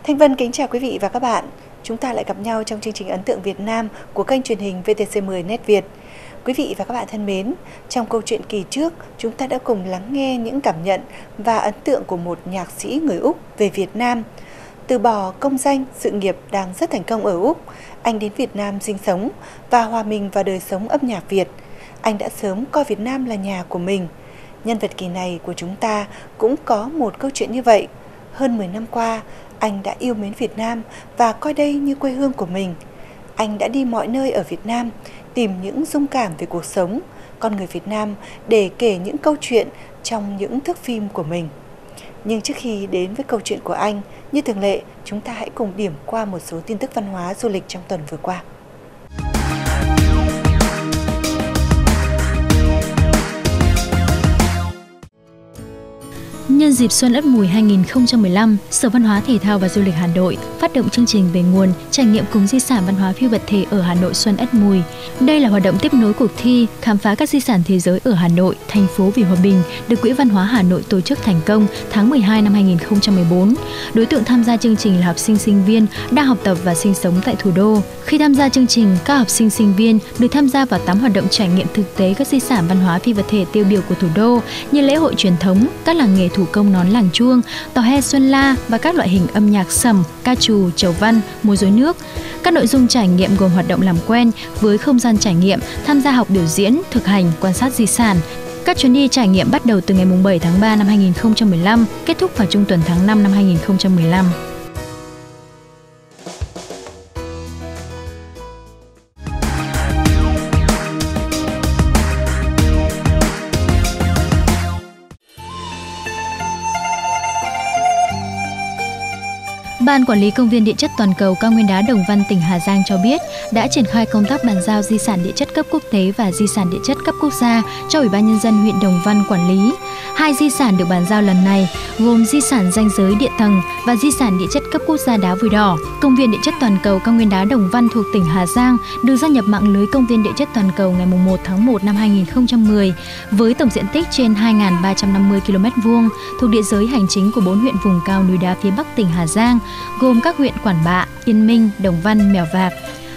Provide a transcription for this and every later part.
Thanh Vân kính chào quý vị và các bạn. Chúng ta lại gặp nhau trong chương trình Ấn tượng Việt Nam của kênh truyền hình VTC10 Net Việt. Quý vị và các bạn thân mến, trong câu chuyện kỳ trước, chúng ta đã cùng lắng nghe những cảm nhận và ấn tượng của một nhạc sĩ người Úc về Việt Nam. Từ bỏ công danh, sự nghiệp đang rất thành công ở Úc, anh đến Việt Nam sinh sống và hòa mình vào đời sống âm nhạc Việt. Anh đã sớm coi Việt Nam là nhà của mình. Nhân vật kỳ này của chúng ta cũng có một câu chuyện như vậy. Hơn 10 năm qua, anh đã yêu mến Việt Nam và coi đây như quê hương của mình. Anh đã đi mọi nơi ở Việt Nam, tìm những dung cảm về cuộc sống, con người Việt Nam để kể những câu chuyện trong những thước phim của mình. Nhưng trước khi đến với câu chuyện của anh, như thường lệ, chúng ta hãy cùng điểm qua một số tin tức văn hóa du lịch trong tuần vừa qua. Nhân dịp Xuân Ất Mùi 2015, Sở Văn hóa Thể thao và Du lịch Hà Nội phát động chương trình về nguồn trải nghiệm cùng di sản văn hóa phi vật thể ở Hà Nội Xuân Ất Mùi. Đây là hoạt động tiếp nối cuộc thi khám phá các di sản thế giới ở Hà Nội, thành phố vì hòa bình, được Quỹ Văn hóa Hà Nội tổ chức thành công tháng 12 năm 2014. Đối tượng tham gia chương trình là học sinh sinh viên đang học tập và sinh sống tại thủ đô. Khi tham gia chương trình, các học sinh sinh viên được tham gia vào 8 hoạt động trải nghiệm thực tế các di sản văn hóa phi vật thể tiêu biểu của thủ đô như lễ hội truyền thống, các làng nghề thủ công nón làng chuông, tò he Xuân La và các loại hình âm nhạc sẩm, ca trù, chầu văn, múa rối nước. Các nội dung trải nghiệm gồm hoạt động làm quen với không gian trải nghiệm, tham gia học biểu diễn, thực hành, quan sát di sản. Các chuyến đi trải nghiệm bắt đầu từ ngày 7 tháng 3 năm 2015, kết thúc vào trung tuần tháng 5 năm 2015. Ban Quản lý Công viên Địa chất Toàn cầu Cao Nguyên đá Đồng Văn tỉnh Hà Giang cho biết đã triển khai công tác bàn giao di sản địa chất cấp quốc tế và di sản địa chất cấp quốc gia cho Ủy ban Nhân dân huyện Đồng Văn quản lý. Hai di sản được bàn giao lần này gồm di sản ranh giới địa tầng và di sản địa chất cấp quốc gia đá Vùi Đỏ. Công viên Địa chất Toàn cầu Cao Nguyên đá Đồng Văn thuộc tỉnh Hà Giang được gia nhập mạng lưới Công viên Địa chất Toàn cầu ngày 1 tháng 1 năm 2010 với tổng diện tích trên 2.350 km2, thuộc địa giới hành chính của 4 huyện vùng cao núi đá phía Bắc tỉnh Hà Giang, gồm các huyện Quản Bạ, Yên Minh, Đồng Văn, Mèo Vạc.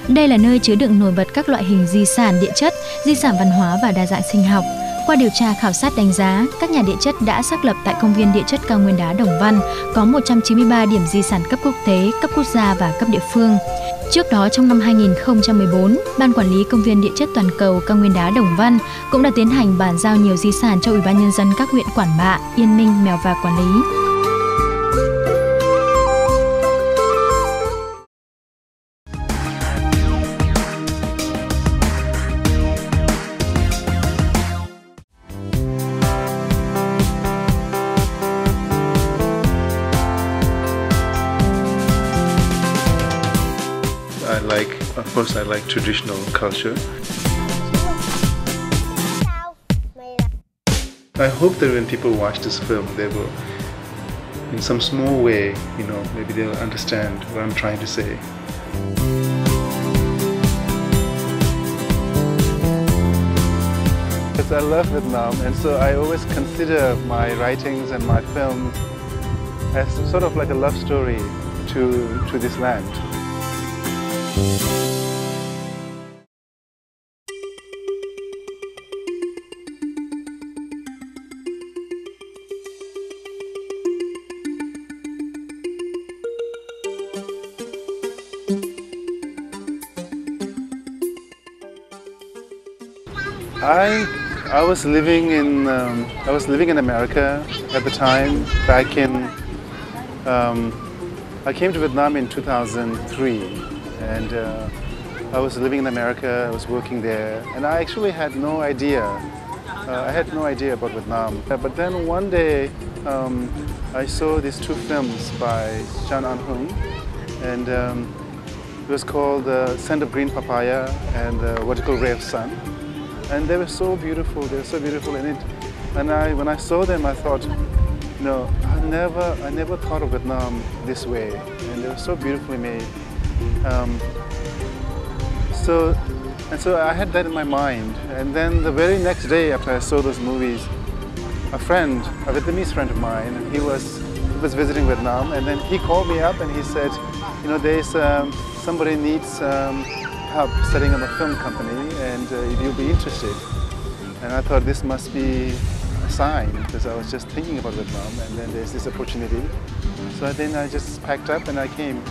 Đây là nơi chứa đựng nổi bật các loại hình di sản địa chất, di sản văn hóa và đa dạng sinh học. Qua điều tra khảo sát đánh giá, các nhà địa chất đã xác lập tại Công viên Địa chất Cao Nguyên đá Đồng Văn có 193 điểm di sản cấp quốc tế, cấp quốc gia và cấp địa phương. Trước đó, trong năm 2014, Ban Quản lý Công viên Địa chất Toàn cầu Cao Nguyên đá Đồng Văn cũng đã tiến hành bàn giao nhiều di sản cho Ủy ban Nhân dân các huyện Quản Bạ, Yên Minh, Mèo Vạc quản lý. Of course, I like traditional culture. I hope that when people watch this film, they will, in some small way, maybe they'll understand what I'm trying to say. Because I love Vietnam, and so I always consider my writings and my film as sort of like a love story to this land. I was living in America at the time. I came to Vietnam in 2003, and I was living in America. I was working there, and I actually had no idea. I had no idea about Vietnam. But then one day, I saw these two films by Chan An Hung, and it was called "The Scent of Green Papaya" and "The Vertical Ray of Sun." And they were so beautiful. They were so beautiful in it. And when I saw them, I thought, I never thought of Vietnam this way. And they were so beautifully made. So I had that in my mind. And then the very next day after I saw those movies, a Vietnamese friend of mine, he was was visiting Vietnam, and then he called me up and he said, you know, there's somebody needs help setting up a film company, and if you'll be interested. And I thought this must be a sign, because I was just thinking about Vietnam, and then there's this opportunity. So then I just packed up and I came.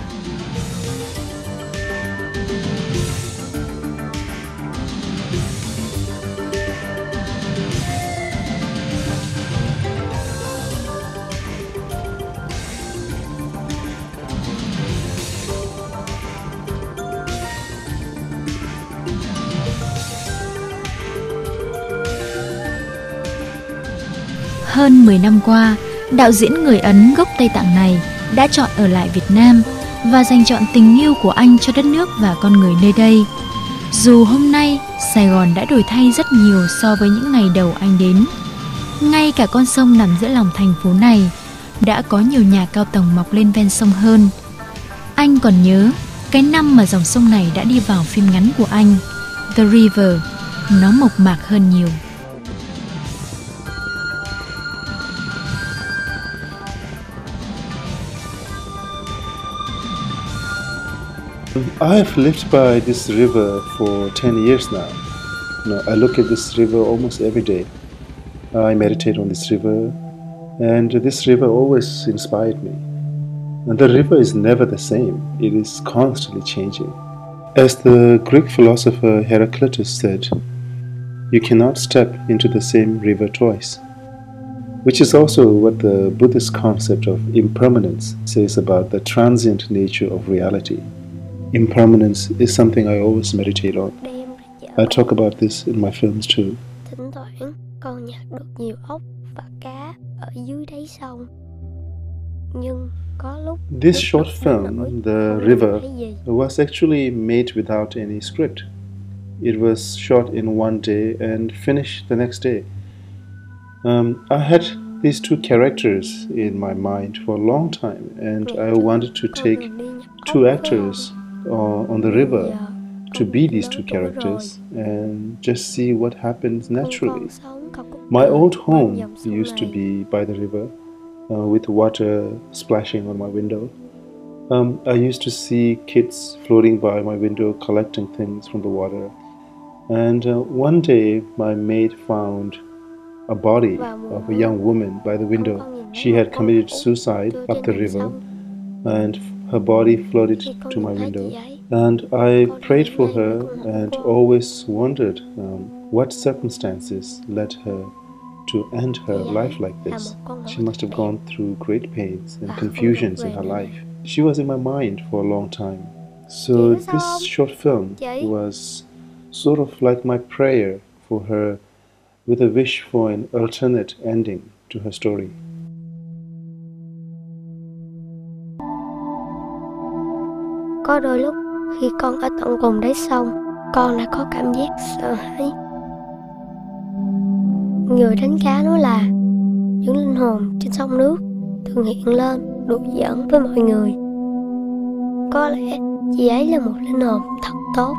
Hơn 10 năm qua, đạo diễn người Ấn gốc Tây Tạng này đã chọn ở lại Việt Nam và dành trọn tình yêu của anh cho đất nước và con người nơi đây. Dù hôm nay Sài Gòn đã đổi thay rất nhiều so với những ngày đầu anh đến. Ngay cả con sông nằm giữa lòng thành phố này đã có nhiều nhà cao tầng mọc lên ven sông hơn. Anh còn nhớ cái năm mà dòng sông này đã đi vào phim ngắn của anh, The River, nó mộc mạc hơn nhiều. I've lived by this river for 10 years now. You know, I look at this river almost every day. I meditate on this river, and this river always inspired me. And the river is never the same. It is constantly changing. As the Greek philosopher Heraclitus said, you cannot step into the same river twice, which is also what the Buddhist concept of impermanence says about the transient nature of reality. Impermanence is something I always meditate on. I talk about this in my films too. Thỉnh thoảng con nhặt được nhiều ốc và cá ở dưới đáy sông. Nhưng có lúc This short film, The River, was actually made without any script. It was shot in one day and finished the next day. I had these two characters in my mind for a long time, and I wanted to take two actors on the river to be these two characters and just see what happens naturally. My old home used to be by the river with water splashing on my window. I used to see kids floating by my window collecting things from the water. And one day my maid found a body of a young woman by the window. She had committed suicide up the river, and her body floated to my window. And I prayed for her and always wondered what circumstances led her to end her life like this. She must have gone through great pains and confusions in her life. She was in my mind for a long time. So this short film was sort of like my prayer for her, with a wish for an alternate ending to her story. có đôi lúc khi con ở tận cùng đáy sông, con đã có cảm giác sợ hãi. Người đánh cá nói là những linh hồn trên sông nước thường hiện lên đùa giỡn với mọi người. Có lẽ chị ấy là một linh hồn thật tốt.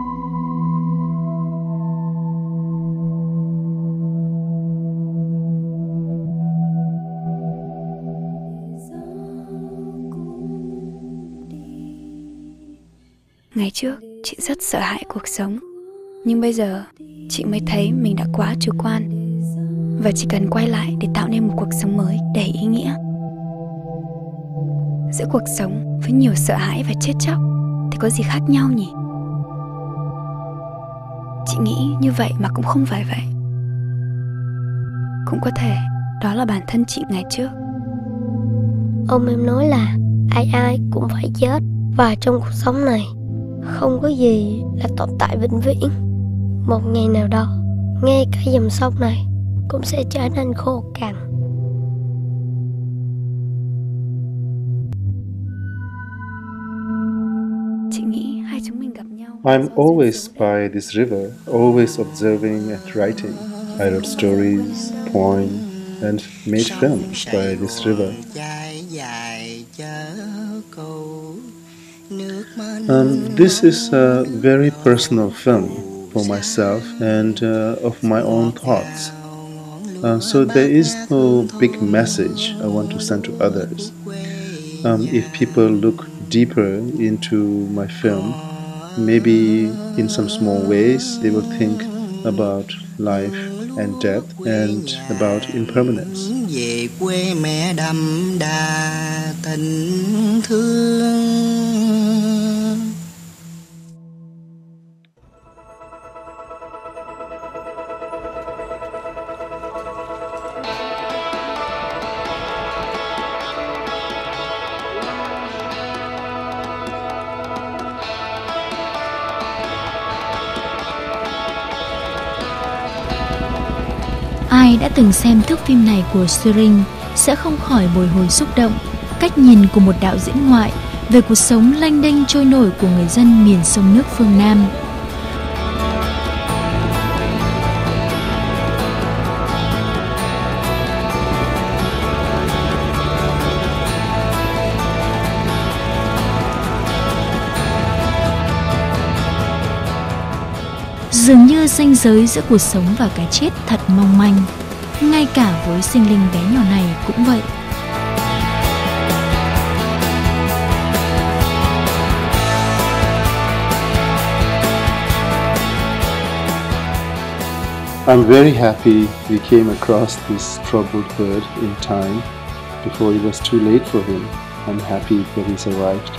Ngày trước, chị rất sợ hãi cuộc sống. Nhưng bây giờ, chị mới thấy mình đã quá chủ quan. Và chỉ cần quay lại để tạo nên một cuộc sống mới đầy ý nghĩa. Giữa cuộc sống với nhiều sợ hãi và chết chóc thì có gì khác nhau nhỉ? Chị nghĩ như vậy mà cũng không phải vậy. Cũng có thể đó là bản thân chị ngày trước. Ông em nói là ai ai cũng phải chết. Và trong cuộc sống này không có gì là tồn tại vĩnh viễn. Một ngày nào đó, ngay cả dòng sông này cũng sẽ trở nên khô cằn. Chị nghĩ hai chúng mình gặp nhau. I'm always by this river, always observing and writing. I wrote stories, poems, and made films by this river. This is a very personal film for myself and of my own thoughts. So there is no big message I want to send to others. if people look deeper into my film, maybe in some small ways they will think about life and death and about impermanence. Về quê mẹ đậm đà tình thương. Ai đã từng xem thước phim này của Tsering sẽ không khỏi bồi hồi xúc động cách nhìn của một đạo diễn ngoại về cuộc sống lanh đênh trôi nổi của người dân miền sông nước phương Nam. Dường như ranh giới giữa cuộc sống và cái chết thật mong manh. Ngay cả với sinh linh bé nhỏ này cũng vậy. I'm very happy we came across this troubled bird in time before it was too late for him. I'm happy that he's arrived.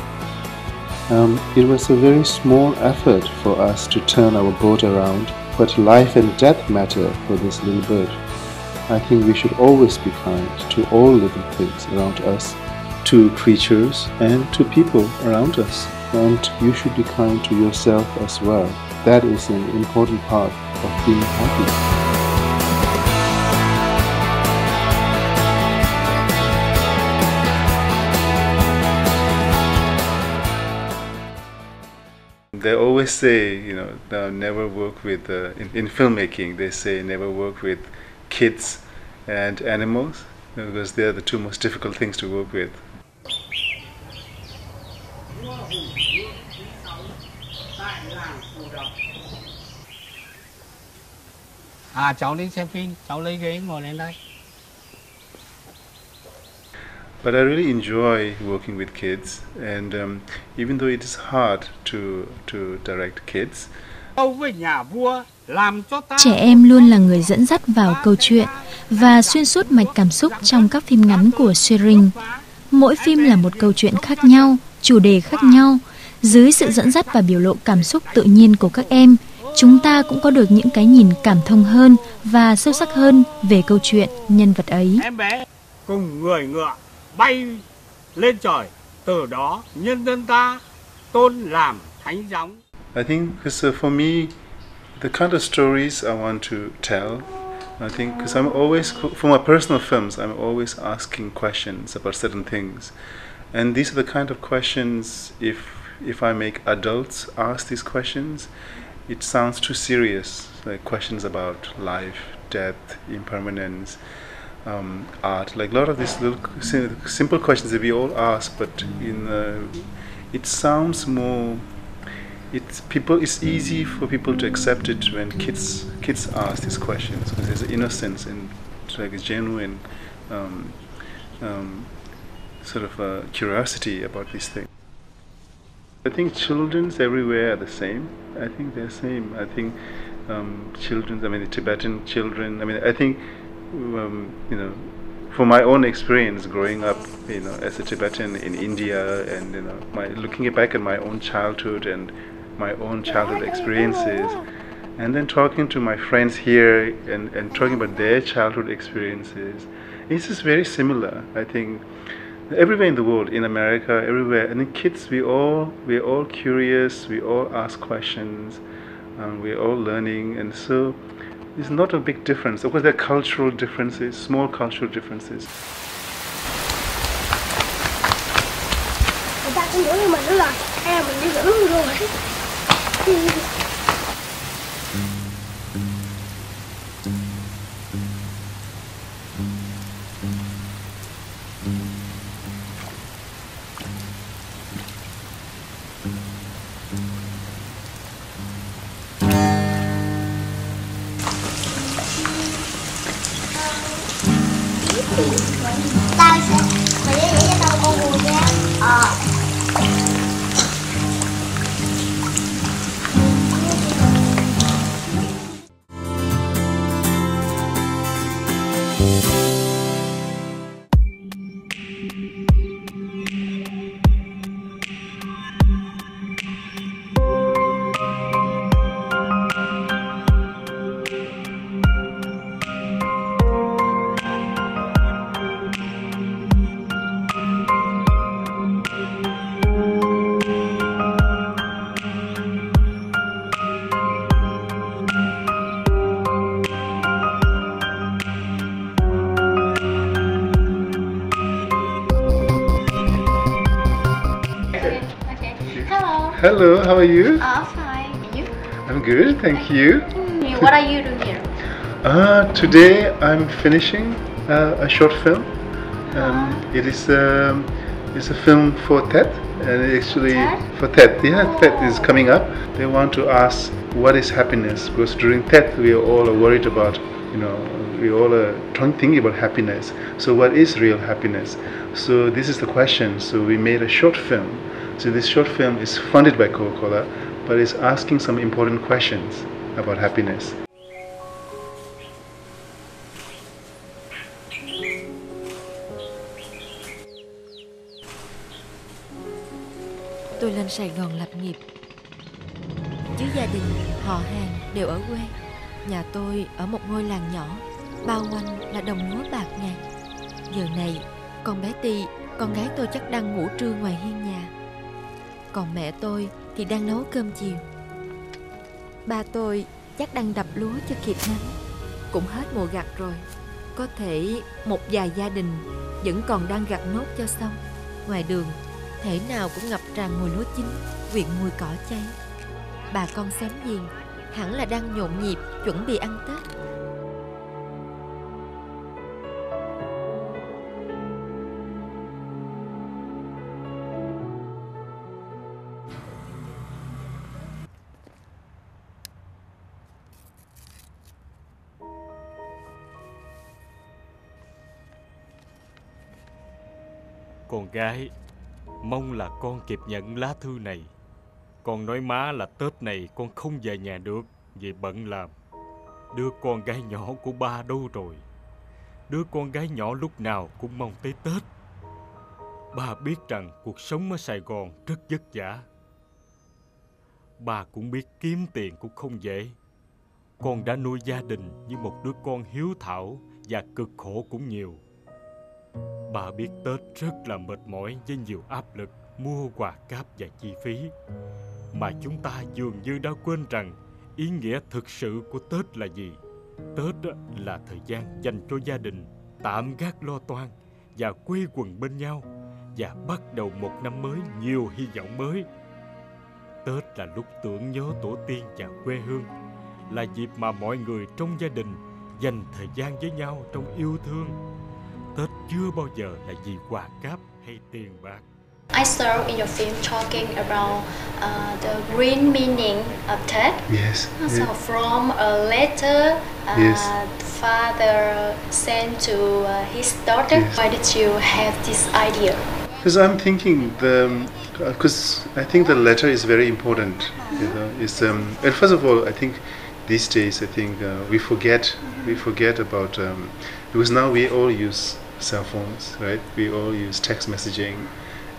It was a very small effort for us to turn our boat around, but life and death matter for this little bird. I think we should always be kind to all living things around us, to creatures and to people around us. And you should be kind to yourself as well. That is an important part of being happy. They always say, never work with, in filmmaking, they say never work with kids and animals, because they're the two most difficult things to work with. Cháu đi xem phim, cháu lấy ghế ngồi lên đây. But I really enjoy working with kids, and even though it is hard to direct kids. Trẻ em luôn là người dẫn dắt vào câu chuyện và xuyên suốt mạch cảm xúc trong các phim ngắn của Tsering. Mỗi phim là một câu chuyện khác nhau, chủ đề khác nhau. Dưới sự dẫn dắt và biểu lộ cảm xúc tự nhiên của các em, chúng ta cũng có được những cái nhìn cảm thông hơn và sâu sắc hơn về câu chuyện, nhân vật ấy. Em bé cùng người ngựa bay lên trời, từ đó nhân dân ta tôn làm thánh gióng. I think because for me, the kind of stories I want to tell, I think because I'm always, for my personal films, I'm always asking questions about certain things, and these are the kind of questions, if I make adults ask these questions, it sounds too serious, like questions about life, death, impermanence, art, like a lot of these little simple questions that we all ask, but it sounds more. It's easy for people to accept it when kids ask these questions, because there's an innocence and like a genuine sort of a curiosity about these things. I think children's everywhere are the same. I think they're same. I think children's, I mean the Tibetan children, I mean I think from my own experience growing up, as a Tibetan in India, and looking back at my own childhood and my own childhood experiences, and then talking to my friends here and talking about their childhood experiences, it's just very similar. I think everywhere in the world, in America, everywhere, and the kids, we're all curious, we all ask questions, we're all learning, and so there's not a big difference. Of course, there are cultural differences, small cultural differences. Người ta cũng nghĩ mình nữa là mình đi giữ rồi. Tao sẽ mày để cho tao con Hello, how are you? Fine. And you? I'm good, thank you. What are you doing here? Today I'm finishing a short film. It's a film for TED, and actually for TED. Yeah, TED is coming up. They want to ask what is happiness, because during TED we are all worried about, we all are thinking about happiness. So what is real happiness? So this is the question. So we made a short film. So this short film is funded by Coca-Cola, but it's asking some important questions about happiness. Tôi lên Sài Gòn lập nghiệp. Chứ gia đình, họ hàng đều ở quê. Nhà tôi ở một ngôi làng nhỏ, bao quanh là đồng lúa bạc ngàn. Giờ này, con bé Ti, con gái tôi chắc đang ngủ trưa ngoài hiên nhà. Còn mẹ tôi thì đang nấu cơm chiều. Ba tôi chắc đang đập lúa cho kịp nắng. Cũng hết mùa gặt rồi. Có thể một vài gia đình vẫn còn đang gặt nốt cho xong. Ngoài đường, thể nào cũng ngập tràn mùi lúa chín, quyện mùi cỏ cháy. Bà con xóm giềng hẳn là đang nhộn nhịp chuẩn bị ăn Tết. Con gái, mong là con kịp nhận lá thư này. Con nói má là Tết này con không về nhà được vì bận làm. Đứa con gái nhỏ của ba đâu rồi? Đứa con gái nhỏ lúc nào cũng mong tới Tết. Ba biết rằng cuộc sống ở Sài Gòn rất vất vả. Ba cũng biết kiếm tiền cũng không dễ. Con đã nuôi gia đình như một đứa con hiếu thảo và cực khổ cũng nhiều. Bà biết Tết rất là mệt mỏi với nhiều áp lực mua quà cáp và chi phí. Mà chúng ta dường như đã quên rằng ý nghĩa thực sự của Tết là gì. Tết là thời gian dành cho gia đình, tạm gác lo toan và quây quần bên nhau, và bắt đầu một năm mới nhiều hy vọng mới. Tết là lúc tưởng nhớ tổ tiên và quê hương, là dịp mà mọi người trong gia đình dành thời gian với nhau trong yêu thương. Tết chưa bao giờ là vì quà cáp hay tiền bạc. I saw in your film talking about the real meaning of Tết. Yes. So from a letter father sent to his daughter. Yes. Why did you have this idea? Because I'm thinking because I think the letter is very important. It's and first of all, I think these days we forget about because now we all use cell phones, right? We all use text messaging,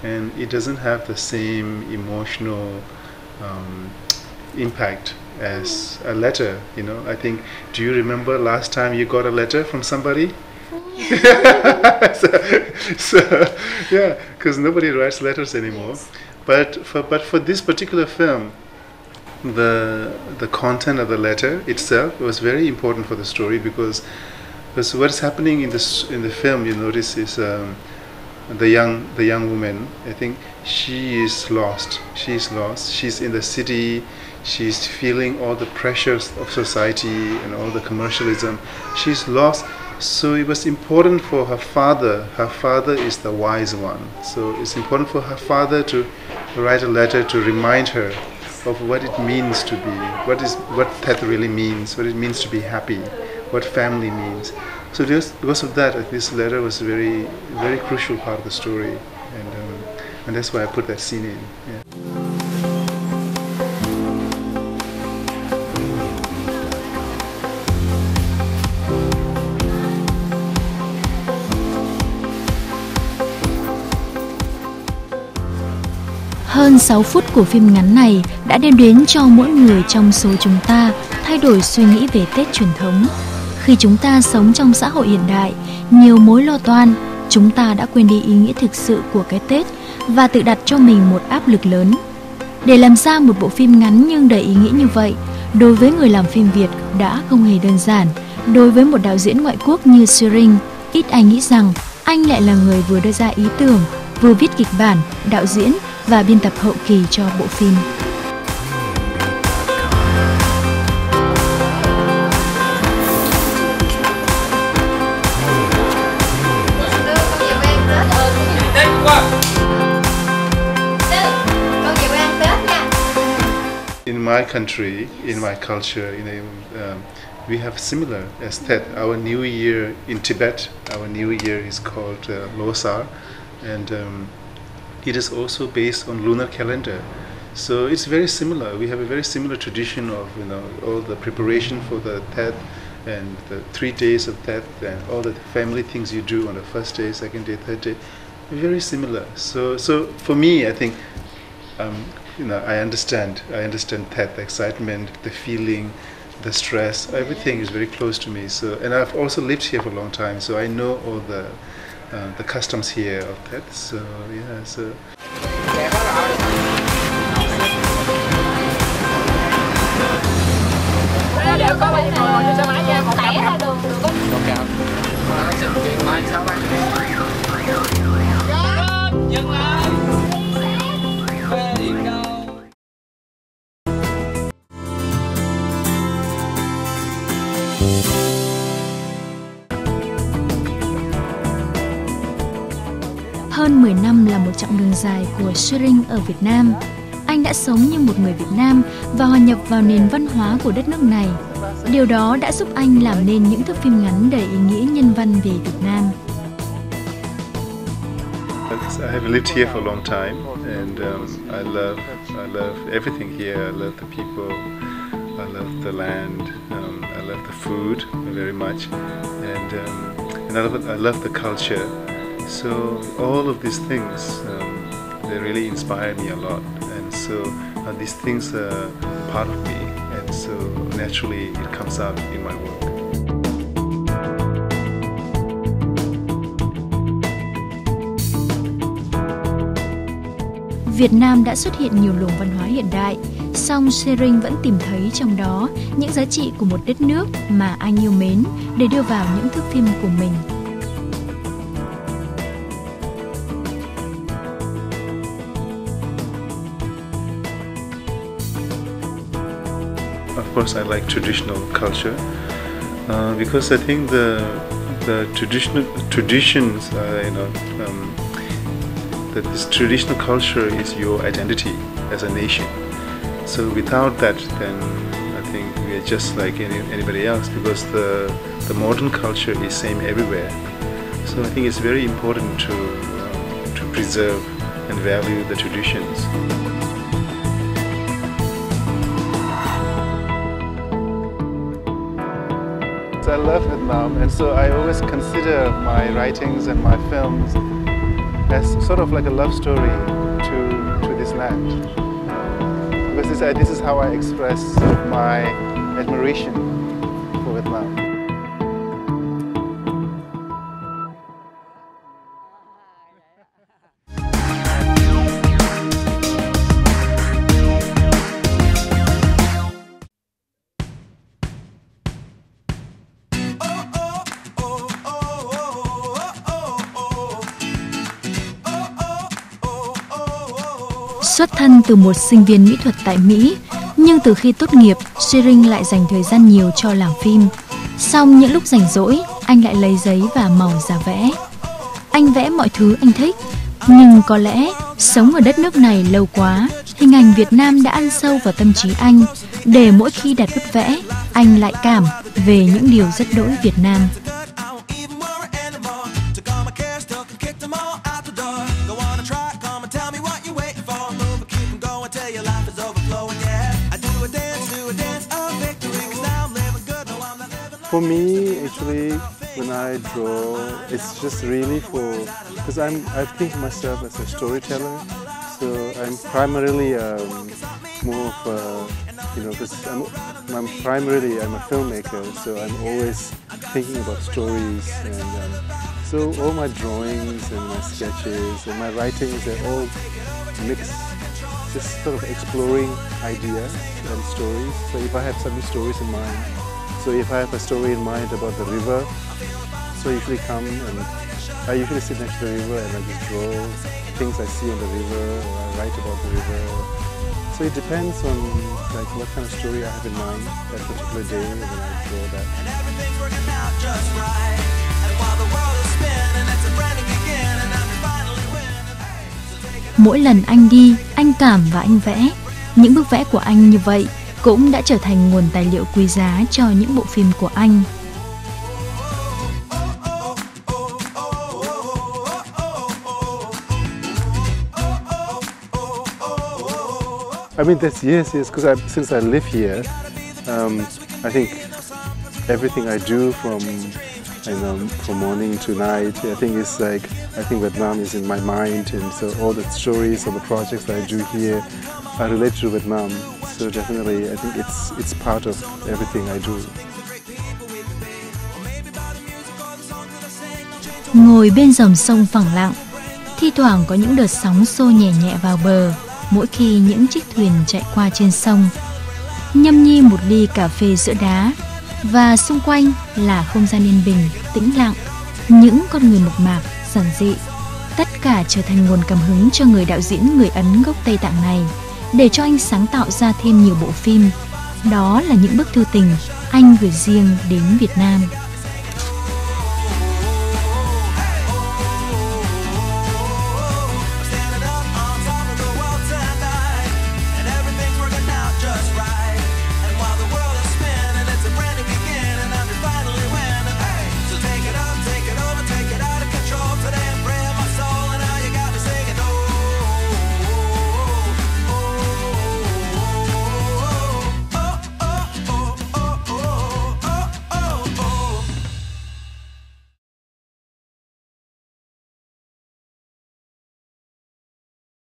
and it doesn't have the same emotional impact as a letter. I think. Do you remember last time you got a letter from somebody? so yeah, because nobody writes letters anymore. Yes. But for this particular film, the content of the letter itself was very important for the story, because what's happening in the film, you notice, is the young woman. I think she is lost. She's in the city. She's feeling all the pressures of society and all the commercialism. She's lost. So it was important for her father. Her father is the wise one. So it's important for her father to write a letter to remind her of what it means to be, what that really means, what it means to be happy, what family means. So just because of that, this letter was a very, very crucial part of the story. and that's why I put that scene in. Yeah. Hơn 6 phút của phim ngắn này đã đem đến cho mỗi người trong số chúng ta thay đổi suy nghĩ về Tết truyền thống. Khi chúng ta sống trong xã hội hiện đại, nhiều mối lo toan, chúng ta đã quên đi ý nghĩa thực sự của cái Tết và tự đặt cho mình một áp lực lớn. Để làm ra một bộ phim ngắn nhưng đầy ý nghĩa như vậy, đối với người làm phim Việt đã không hề đơn giản. Đối với một đạo diễn ngoại quốc như Tsering, ít ai nghĩ rằng anh lại là người vừa đưa ra ý tưởng, vừa viết kịch bản, đạo diễn và biên tập hậu kỳ cho bộ phim. In my country, in my culture, we have similar as Tet. Our New Year in Tibet, our New Year is called Losar, and it is also based on lunar calendar. So it's very similar. We have a very similar tradition of all the preparation for the Tet and the 3 days of Tet and all the family things you do on the first day, second day, third day. Very similar. So for me, I think I understand Tet, the excitement, the feeling, the stress, everything is very close to me. So, and I've also lived here for a long time, so I know all the customs here of Tet. So yeah, so. Đều có bạn ngồi trên xe máy nha, một tẻ ra đường được không? Sự kiện mai sao bạn? Dừng lại. Về điểm đâu? Hơn 10 năm là một chặng đường dài của Tsering ở Việt Nam. Anh đã sống như một người Việt Nam và hòa nhập vào nền văn hóa của đất nước này. Điều đó đã giúp anh làm nên những thước phim ngắn đầy ý nghĩa nhân văn về Việt Nam. I have lived here for a long time, and I love everything here. I love the people, I love the land, I love the food very much, and I love the culture. So all of these things, they really inspire me a lot, and so these things are part of me, and so naturally it comes out in my work. Việt Nam đã xuất hiện nhiều luồng văn hóa hiện đại, song Tsering vẫn tìm thấy trong đó những giá trị của một đất nước mà anh yêu mến để đưa vào những thước phim của mình. Of course, I like traditional culture because I think the traditions, that this traditional culture is your identity as a nation. So without that, then I think we are just like anybody else, because the modern culture is same everywhere. So I think it's very important to preserve and value the traditions. I love Vietnam, and so I always consider my writings and my films as sort of like a love story to this land, because this is how I express my admiration for Vietnam. Xuất thân từ một sinh viên mỹ thuật tại Mỹ, nhưng từ khi tốt nghiệp, Tsering lại dành thời gian nhiều cho làm phim. Song những lúc rảnh rỗi, anh lại lấy giấy và màu ra vẽ. Anh vẽ mọi thứ anh thích, nhưng có lẽ sống ở đất nước này lâu quá, hình ảnh Việt Nam đã ăn sâu vào tâm trí anh, để mỗi khi đặt bút vẽ, anh lại cảm về những điều rất đỗi Việt Nam. For me, actually, when I draw, it's just really because I think myself as a storyteller. So I'm primarily more of a, because I'm a filmmaker, so I'm always thinking about stories, and so all my drawings and my sketches and my writings, they're all mixed, just sort of exploring ideas and stories. So if I have some stories in mind, so if I have a story in mind about the river, so I usually come and I usually sit next to the river and I just draw things I see on the river, or I write about the river. So it depends on like what kind of story I have in mind that particular day when I draw that. And everything's working out just right. And while the world is spinning, it's a brand new begin, and I'm finally winning. Mỗi lần anh đi, anh cảm và anh vẽ. Những bức vẽ của anh như vậy cũng đã trở thành nguồn tài liệu quý giá cho những bộ phim của anh. I mean, yes, because since I live here, I think everything I do from morning to night, I think Vietnam is in my mind, and so all the stories or the projects that I do here are related to Vietnam. So definitely, I think it's part of everything I do. Ngồi bên dòng sông phẳng lặng, thi thoảng có những đợt sóng xô nhẹ nhẹ vào bờ mỗi khi những chiếc thuyền chạy qua trên sông. Nhâm nhi một ly cà phê giữa đá, và xung quanh là không gian yên bình, tĩnh lặng, những con người mộc mạc, giản dị. Tất cả trở thành nguồn cảm hứng cho người đạo diễn người Ấn gốc Tây Tạng này, để cho anh sáng tạo ra thêm nhiều bộ phim. Đó là những bức thư tình anh gửi riêng đến Việt Nam.